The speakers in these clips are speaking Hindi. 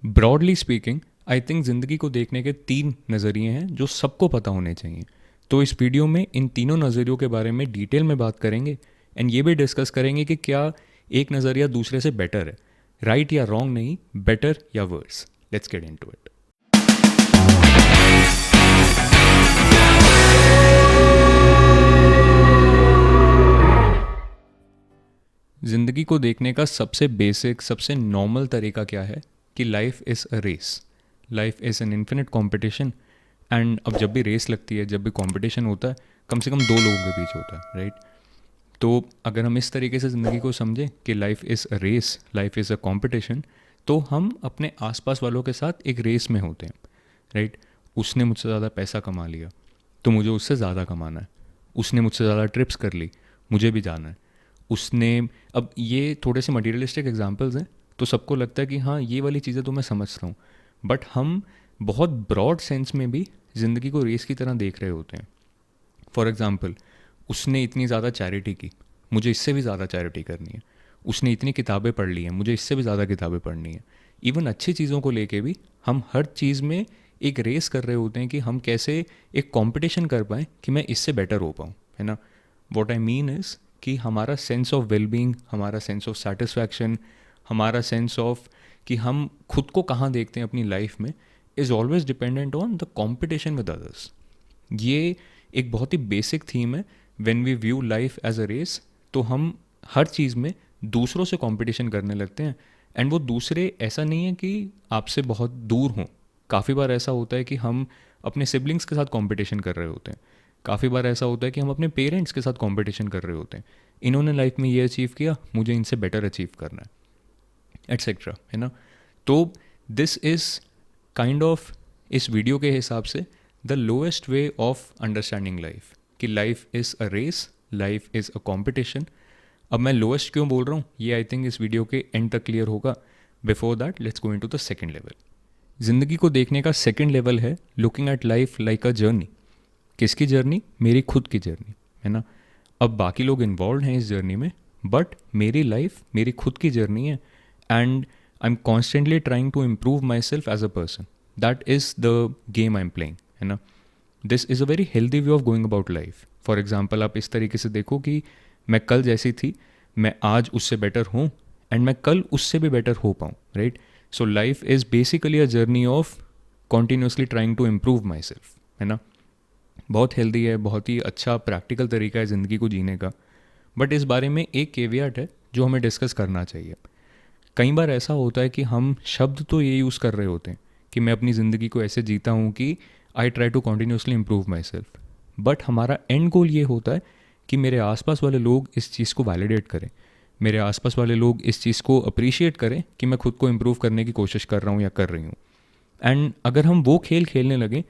ब्रॉडली स्पीकिंग आई थिंक ज़िंदगी को देखने के 3 नज़रिए हैं जो सबको पता होने चाहिए। तो इस वीडियो में इन तीनों नज़रियों के बारे में डिटेल में बात करेंगे एंड ये भी डिस्कस करेंगे कि क्या एक नज़रिया दूसरे से बेटर है, राइट या रॉन्ग नहीं, बेटर या worse. Let's get into it. ज़िंदगी को देखने का सबसे बेसिक, सबसे नॉर्मल तरीका क्या है कि life is a race, life is an infinite competition. And अब जब भी रेस लगती है, जब भी कंपटीशन होता है, कम से कम 2 लोगों के बीच होता है, राइट? तो अगर हम इस तरीके से ज़िंदगी को समझें कि life is a race, life is a competition, तो हम अपने आसपास वालों के साथ एक रेस में होते हैं, राइट? उसने मुझसे ज़्यादा पैसा कमा लिया तो मुझे उससे ज़्यादा कमाना है। उसने मुझसे ज़्यादा ट्रिप्स कर ली, मुझे भी जाना है। उसने, अब ये थोड़े से मटीरियलिस्टिक एग्जांपल्स हैं, तो सबको लगता है कि हाँ ये वाली चीज़ें तो मैं समझता हूँ, बट हम बहुत ब्रॉड सेंस में भी ज़िंदगी को रेस की तरह देख रहे होते हैं। फॉर एग्ज़ाम्पल, उसने इतनी ज़्यादा चैरिटी की, मुझे इससे भी ज़्यादा चैरिटी करनी है। उसने इतनी किताबें पढ़ ली हैं, मुझे इससे भी ज़्यादा किताबें पढ़नी है। इवन अच्छी चीज़ों को लेके भी हम हर चीज़ में एक रेस कर रहे होते हैं कि हम कैसे एक कंपटीशन कर पाएँ कि मैं इससे बेटर हो पाऊँ, है ना? व्हाट आई मीन इज़ कि हमारा सेंस ऑफ वेलबींग, हमारा सेंस ऑफ सेटिस्फैक्शन, हमारा सेंस ऑफ कि हम खुद को कहाँ देखते हैं अपनी लाइफ में, is always dependent on the competition with others. ये एक बहुत ही बेसिक थीम है। When we view life as a race, तो हम हर चीज़ में दूसरों से कंपटीशन करने लगते हैं। एंड वो दूसरे ऐसा नहीं है कि आपसे बहुत दूर हों। काफ़ी बार ऐसा होता है कि हम अपने सिबलिंग्स के साथ कंपटीशन कर रहे होते हैं। काफ़ी बार ऐसा होता है कि हम अपने पेरेंट्स के साथ कंपटीशन कर रहे होते हैं। इन्होंने लाइफ में ये अचीव किया, मुझे इनसे बेटर अचीव करना है, एट्सेट्रा, है ना? तो दिस इज़ काइंड ऑफ, इस वीडियो के हिसाब से, the lowest way of understanding life, कि life is a race, life is a competition. अब मैं लोएस्ट क्यों बोल रहा हूँ, ये आई थिंक इस वीडियो के एंड तक क्लियर होगा। Before that let's go into the second level. ज़िंदगी को देखने का सेकंड लेवल है looking at life like a journey. किसकी जर्नी? मेरी खुद की जर्नी, है ना? अब बाकी लोग इन्वॉल्व हैं इस जर्नी में, बट मेरी लाइफ मेरी खुद की जर्नी है। And I am constantly trying to improve myself as a person. That is the game I am playing, है ना? This is a very healthy way of going about life. For example, आप इस तरीके से देखो कि मैं कल जैसी थी, मैं आज उससे बेटर हूँ, एंड मैं कल उससे भी बेटर हो पाऊँ, right? So life is basically a journey of continuously trying to improve myself, है ना? बहुत हेल्दी है, बहुत ही अच्छा प्रैक्टिकल तरीका है ज़िंदगी को जीने का। बट इस बारे में एक केवियट है जो हमें डिस्कस करना चाहिए। कई बार ऐसा होता है कि हम शब्द तो ये यूज़ कर रहे होते हैं कि मैं अपनी ज़िंदगी को ऐसे जीता हूँ कि I try to continuously improve myself, but हमारा एंड गोल ये होता है कि मेरे आसपास वाले लोग इस चीज़ को वैलिडेट करें, मेरे आसपास वाले लोग इस चीज़ को अप्रिशिएट करें कि मैं खुद को इम्प्रूव करने की कोशिश कर रहा हूँ या कर रही हूँ। एंड अगर हम वो खेल खेलने लगें,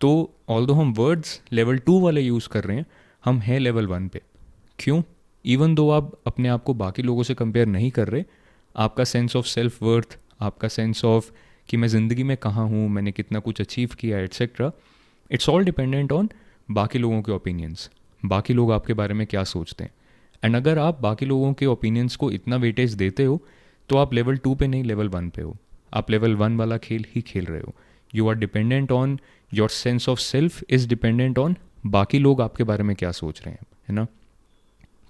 तो ऑल्दो हम वर्ड्स लेवल 2 वाले यूज़ कर रहे हैं, हम हैं लेवल 1 पे। क्यों? इवन दो आप अपने आप को बाकी लोगों से कंपेयर नहीं कर रहे, आपका सेंस ऑफ सेल्फ वर्थ, आपका सेंस ऑफ कि मैं ज़िंदगी में कहाँ हूँ, मैंने कितना कुछ अचीव किया, etcetera, it's all dependent on बाकी लोगों के ओपिनियंस, बाकी लोग आपके बारे में क्या सोचते हैं। एंड अगर आप बाकी लोगों के ओपिनियंस को इतना वेटेज देते हो, तो आप लेवल 2 पे नहीं, लेवल 1 पे हो। आप लेवल 1 वाला खेल ही खेल रहे हो। You are dependent on, your sense of self is dependent on बाकी लोग आपके बारे में क्या सोच रहे हैं, है ना?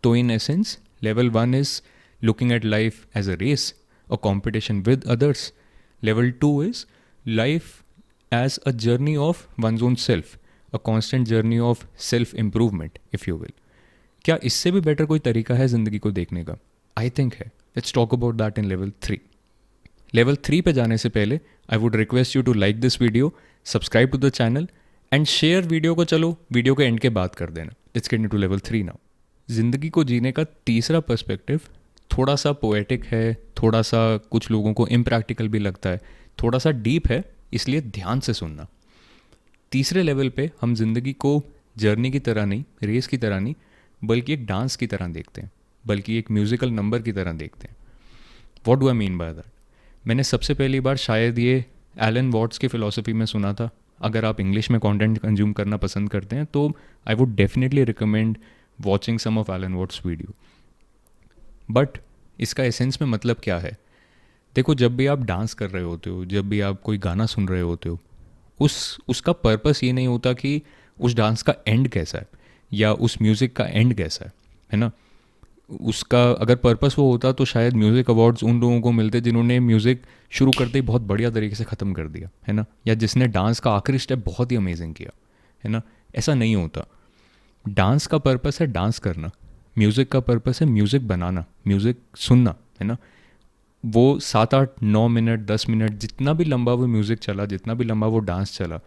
तो in essence, level 1 is looking at life as a race, a competition with others. Level 2 is life as a journey of one's own self, a constant journey of self improvement, if you will. क्या इससे भी बेटर कोई तरीका है ज़िंदगी को देखने का? आई थिंक है। Let's talk about that in level 3। Level 3 पे जाने से पहले I would request you to like this video, subscribe to the channel and share video को। चलो वीडियो के एंड के बाद कर देना। Let's get into level 3 now. ज़िंदगी को जीने का तीसरा पर्सपेक्टिव थोड़ा सा पोएटिक है, थोड़ा सा कुछ लोगों को इम्प्रैक्टिकल भी लगता है, थोड़ा सा डीप है, इसलिए ध्यान से सुनना। तीसरे लेवल पे हम जिंदगी को जर्नी की तरह नहीं, रेस की तरह नहीं, बल्कि एक डांस की तरह देखते हैं, बल्कि एक म्यूज़िकल नंबर की तरह देखते हैं। What do I mean by that? मैंने सबसे पहली बार शायद ये एलन वॉट्स की फ़िलॉसफी में सुना था। अगर आप इंग्लिश में कंटेंट कंज्यूम करना पसंद करते हैं तो I would definitely recommend watching some of Alan Watts video. But इसका एसेंस में मतलब क्या है? देखो, जब भी आप डांस कर रहे होते हो, जब भी आप कोई गाना सुन रहे होते हो, उसका पर्पस ये नहीं होता कि उस डांस का एंड कैसा है या उस म्यूज़िक का एंड कैसा है ना। उसका अगर पर्पस वो होता तो शायद म्यूज़िक अवार्ड्स उन लोगों को मिलते जिन्होंने म्यूज़िक शुरू करते ही बहुत बढ़िया तरीके से ख़त्म कर दिया, है ना, या जिसने डांस का आखिरी स्टेप बहुत ही अमेजिंग किया, है ना। ऐसा नहीं होता। डांस का पर्पस है डांस करना, म्यूज़िक का पर्पस है म्यूज़िक बनाना, म्यूज़िक सुनना, है ना। वो 7 8 9 मिनट 10 मिनट जितना भी लंबा वो म्यूज़िक चला, जितना भी लंबा वो डांस चला,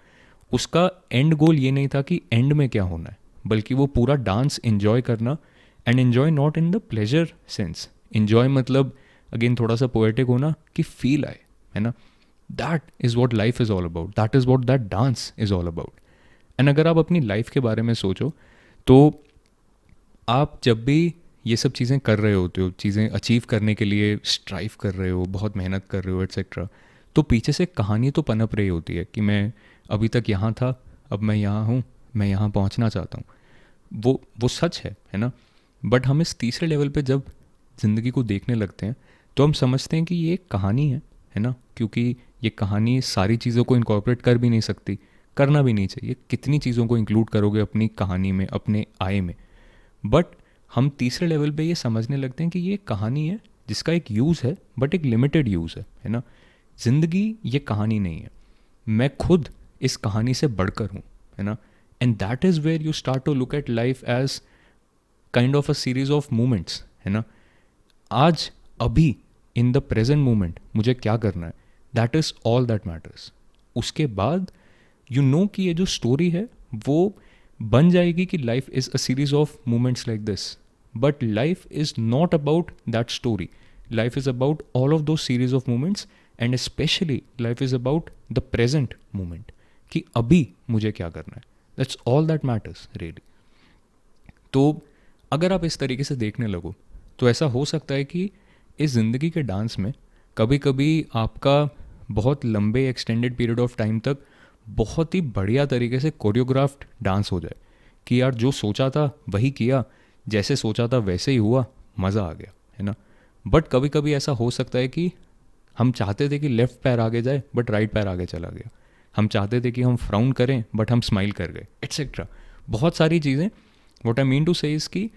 उसका एंड गोल ये नहीं था कि एंड में क्या होना है, बल्कि वो पूरा डांस इन्जॉय करना। And enjoy not in the pleasure sense, enjoy मतलब अगेन थोड़ा सा पोएटिक होना कि फील आए, है ना। That is what life is all about, that is what that dance is all about. And अगर आप अपनी लाइफ के बारे में सोचो तो आप जब भी ये सब चीज़ें कर रहे होते हो, चीज़ें अचीव करने के लिए स्ट्राइव कर रहे हो, बहुत मेहनत कर रहे हो एट्सेट्रा, तो पीछे से कहानी तो पनप रही होती है कि मैं अभी तक यहाँ था, अब मैं यहाँ हूँ, मैं यहाँ पहुँचना चाहता हूँ। वो सच है ना। बट हम इस तीसरे लेवल पे जब ज़िंदगी को देखने लगते हैं तो हम समझते हैं कि ये एक कहानी है ना, क्योंकि ये कहानी सारी चीज़ों को इनकॉर्पोरेट कर भी नहीं सकती, करना भी नहीं चाहिए। कितनी चीज़ों को इंक्लूड करोगे अपनी कहानी में, अपने आय में। बट हम तीसरे लेवल पे ये समझने लगते हैं कि ये कहानी है जिसका एक यूज़ है, बट एक लिमिटेड यूज़ है ना। ज़िंदगी ये कहानी नहीं है, मैं खुद इस कहानी से बढ़कर हूँ, है ना। And that is where you start to look at life as kind of a series of moments, है ना। आज, अभी, इन द प्रेजेंट मोमेंट मुझे क्या करना है, that is all that matters. उसके बाद यू नो कि ये जो स्टोरी है वो बन जाएगी कि life is a series of moments like this. But life is not about that story, life is about all of those series of moments. And specially life is about the present moment, कि अभी मुझे क्या करना है, that's all that matters really. तो अगर आप इस तरीके से देखने लगो तो ऐसा हो सकता है कि इस ज़िंदगी के डांस में कभी कभी आपका बहुत लंबे एक्सटेंडेड पीरियड ऑफ टाइम तक बहुत ही बढ़िया तरीके से कोरियोग्राफ्ड डांस हो जाए कि यार जो सोचा था वही किया, जैसे सोचा था वैसे ही हुआ, मज़ा आ गया, है ना। बट कभी कभी ऐसा हो सकता है कि हम चाहते थे कि लेफ़्ट पैर आगे जाए बट राइट पैर आगे चला गया, हम चाहते थे कि हम फ्राउन करें बट हम स्माइल कर गए, एट्सेट्रा। बहुत सारी चीज़ें। व्हाट आई मीन टू से इज़ कि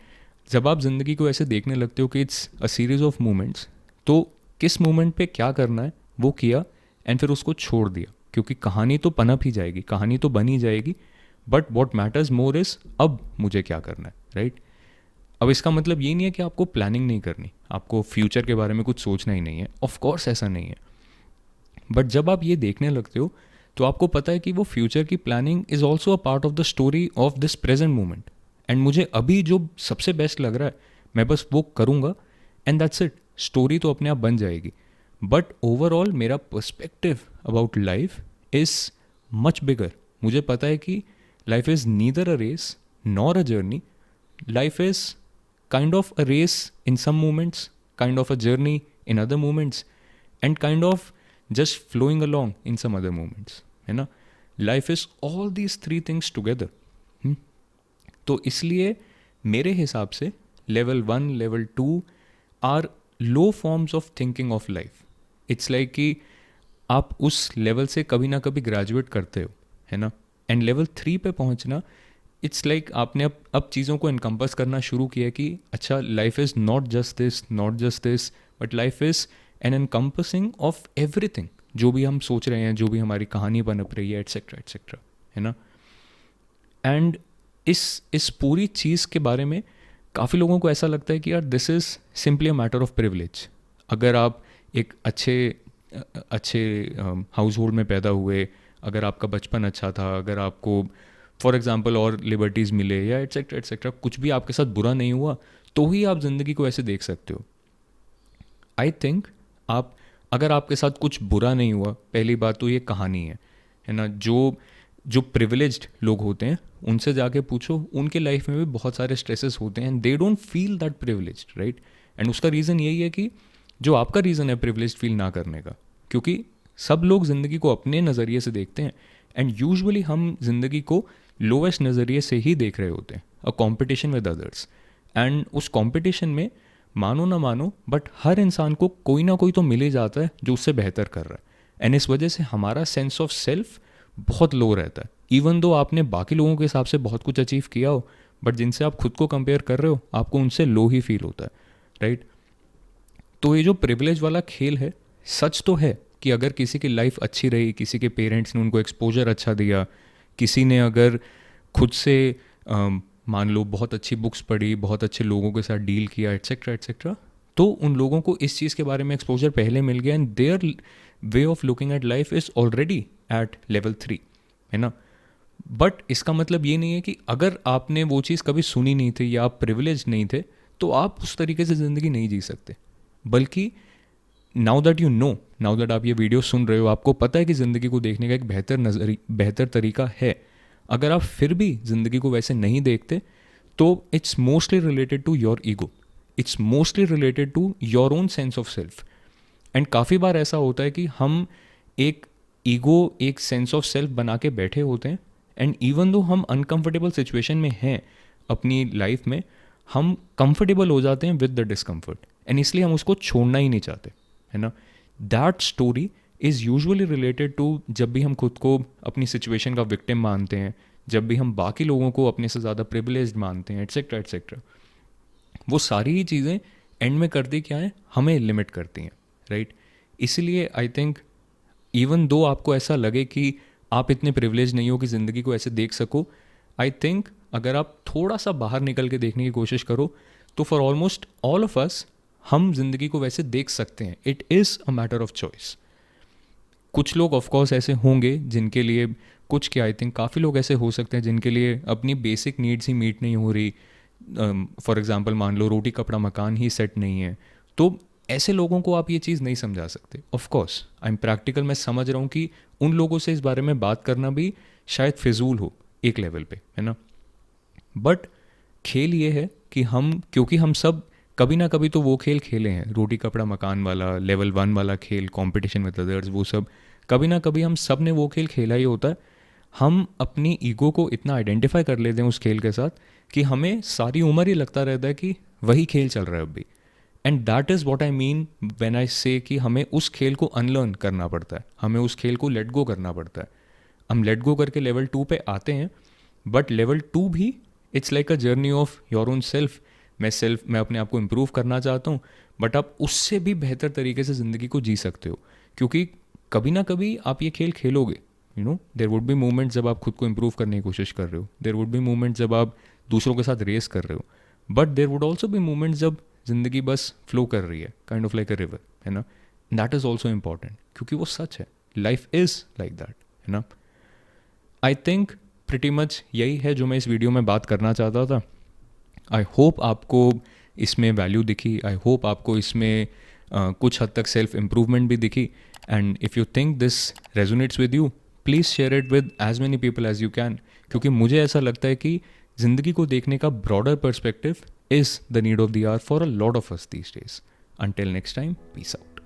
जब आप ज़िंदगी को ऐसे देखने लगते हो कि it's a series of moments, तो किस मोमेंट पे क्या करना है वो किया एंड फिर उसको छोड़ दिया, क्योंकि कहानी तो पनप ही जाएगी, कहानी तो बन ही जाएगी। But what matters more is अब मुझे क्या करना है, राइट। अब इसका मतलब ये नहीं है कि आपको प्लानिंग नहीं करनी, आपको फ्यूचर के बारे में कुछ सोचना ही नहीं है, ऑफ कोर्स ऐसा नहीं है। बट जब आप ये देखने लगते हो तो आपको पता है कि वो फ्यूचर की planning is also a part of the story of this present moment. And मुझे अभी जो सबसे बेस्ट लग रहा है मैं बस वो करूँगा एंड दैट्स इट, स्टोरी तो अपने आप बन जाएगी। बट ओवरऑल मेरा perspective about life is much bigger. मुझे पता है कि life is neither a race nor a journey, life is kind of a race in some moments, kind of a journey in other moments, and kind of just flowing along in some other moments, है ना। Life is all these three things together. तो इसलिए मेरे हिसाब से level 1 level 2 are low forms of thinking of life. It's like कि आप उस लेवल से कभी ना कभी ग्रेजुएट करते हो, है ना। एंड लेवल 3 पे पहुंचना, इट्स लाइक आपने अब चीज़ों को इनकम्पस करना शुरू किया कि अच्छा, life is not just this but life is N encompassing of everything, जो भी हम सोच रहे हैं, जो भी हमारी कहानी बनप रही है, एट्सेट्रा एट्सेट्रा, है ना। एंड इस पूरी चीज़ के बारे में काफ़ी लोगों को ऐसा लगता है कि यार this is simply a matter of privilege. अगर आप एक अच्छे हाउस होल्ड में पैदा हुए, अगर आपका बचपन अच्छा था, अगर आपको फॉर एग्ज़ाम्पल और लिबर्टीज़ मिले या एट्सेट्रा एट्सेट्रा, कुछ भी आपके साथ बुरा नहीं हुआ, तो ही आप ज़िंदगी को ऐसे देख सकते हो। आई थिंक आप, अगर आपके साथ कुछ बुरा नहीं हुआ, पहली बात तो ये कहानी है ना। जो प्रिविलेज्ड लोग होते हैं उनसे जाके पूछो, उनके लाइफ में भी बहुत सारे स्ट्रेसेस होते हैं, they don't feel that privileged, right. And उसका रीज़न यही है कि जो आपका रीज़न है प्रिविलेज्ड फील ना करने का, क्योंकि सब लोग ज़िंदगी को अपने नज़रिए से देखते हैं। एंड यूजुअली हम ज़िंदगी को लोवेस्ट नज़रिए से ही देख रहे होते हैं, a competition with others. And उस कॉम्पिटिशन में मानो ना मानो, बट हर इंसान को कोई ना कोई तो मिल ही जाता है जो उससे बेहतर कर रहा है, एंड इस वजह से हमारा सेंस ऑफ सेल्फ बहुत लो रहता है। इवन दो आपने बाकी लोगों के हिसाब से बहुत कुछ अचीव किया हो, बट जिनसे आप खुद को कंपेयर कर रहे हो आपको उनसे लो ही फील होता है, राइट? तो ये जो प्रिविलेज वाला खेल है, सच तो है कि अगर किसी की लाइफ अच्छी रही, किसी के पेरेंट्स ने उनको एक्सपोजर अच्छा दिया, किसी ने अगर खुद से मान लो बहुत अच्छी बुक्स पढ़ी, बहुत अच्छे लोगों के साथ डील किया, एट्सेट्रा एट्सेट्रा, तो उन लोगों को इस चीज़ के बारे में एक्सपोजर पहले मिल गया, and their way of looking at life is already at level 3, है ना? बट इसका मतलब ये नहीं है कि अगर आपने वो चीज़ कभी सुनी नहीं थी या आप प्रिविलेज नहीं थे तो आप उस तरीके से ज़िंदगी नहीं जी सकते। बल्कि now that you know, now that आप ये वीडियो सुन रहे हो, आपको पता है कि ज़िंदगी को देखने का एक बेहतर तरीका है। अगर आप फिर भी ज़िंदगी को वैसे नहीं देखते तो it's mostly related to your ego, it's mostly related to your own sense of self. And काफ़ी बार ऐसा होता है कि हम एक ईगो, एक सेंस ऑफ सेल्फ बना के बैठे होते हैं, एंड इवन दो हम अनकंफर्टेबल सिचुएशन में हैं अपनी लाइफ में, हम कंफर्टेबल हो जाते हैं विद द डिस्कम्फर्ट, एंड इसलिए हम उसको छोड़ना ही नहीं चाहते, है ना? That story is usually related to जब भी हम खुद को अपनी सिचुएशन का विक्टिम मानते हैं, जब भी हम बाकी लोगों को अपने से ज़्यादा प्रिविलेज्ड मानते हैं, एट्सेट्रा एट्सेट्रा। वो सारी ही चीज़ें एंड में करती क्या है, हमें लिमिट करती हैं, राइट? इसीलिए आई थिंक इवन दो आपको ऐसा लगे कि आप इतने प्रिविलेज नहीं हो कि ज़िंदगी को ऐसे देख सको, आई थिंक अगर आप थोड़ा सा बाहर निकल के देखने की कोशिश करो तो for almost all of us हम ज़िंदगी को वैसे देख सकते हैं। It is a matter of choice. कुछ लोग ऑफकोर्स ऐसे होंगे जिनके लिए, कुछ क्या, आई थिंक काफ़ी लोग ऐसे हो सकते हैं जिनके लिए अपनी बेसिक नीड्स ही मीट नहीं हो रही। फॉर एग्जांपल मान लो रोटी कपड़ा मकान ही सेट नहीं है, तो ऐसे लोगों को आप ये चीज़ नहीं समझा सकते। ऑफकोर्स आई एम प्रैक्टिकल, मैं समझ रहा हूँ कि उन लोगों से इस बारे में बात करना भी शायद फिजूल हो एक लेवल पे, है ना? बट खेल ये है कि हम, क्योंकि हम सब कभी ना कभी तो वो खेल खेले हैं, रोटी कपड़ा मकान वाला, लेवल 1 वाला खेल, कंपटीशन विद अदर्स, वो सब कभी ना कभी हम सब ने वो खेल खेला ही होता है। हम अपनी ईगो को इतना आइडेंटिफाई कर लेते हैं उस खेल के साथ कि हमें सारी उम्र ही लगता रहता है कि वही खेल चल रहा है अभी। And that is what I mean when I से कि हमें उस खेल को अनलर्न करना पड़ता है, हमें उस खेल को लेट गो करना पड़ता है। हम लेट गो करके लेवल 2 पे आते हैं, बट लेवल 2 भी it's like a journey of your own self. मैं अपने आप को इम्प्रूव करना चाहता हूँ, बट आप उससे भी बेहतर तरीके से ज़िंदगी को जी सकते हो, क्योंकि कभी ना कभी आप ये खेल खेलोगे। You know, there would be moments जब आप खुद को इम्प्रूव करने की कोशिश कर रहे हो, देयर वुड बी मोमेंट्स जब आप दूसरों के साथ रेस कर रहे हो, but there would also be moments जब ज़िंदगी बस फ्लो कर रही है, kind of like a river, है ना? दैट इज़ ऑल्सो इम्पॉर्टेंट, क्योंकि वो सच है, लाइफ इज़ लाइक दैट, है ना? आई थिंक प्रिटी मच यही है जो मैं इस वीडियो में बात करना चाहता था। आई होप आपको इसमें वैल्यू दिखी, आई होप आपको इसमें कुछ हद तक सेल्फ इम्प्रूवमेंट भी दिखी, and if you think this resonates with you, please share it with as many people as you can, क्योंकि मुझे ऐसा लगता है कि ज़िंदगी को देखने का broader perspective is the need of the hour for a lot of us these days. Until next time, peace out.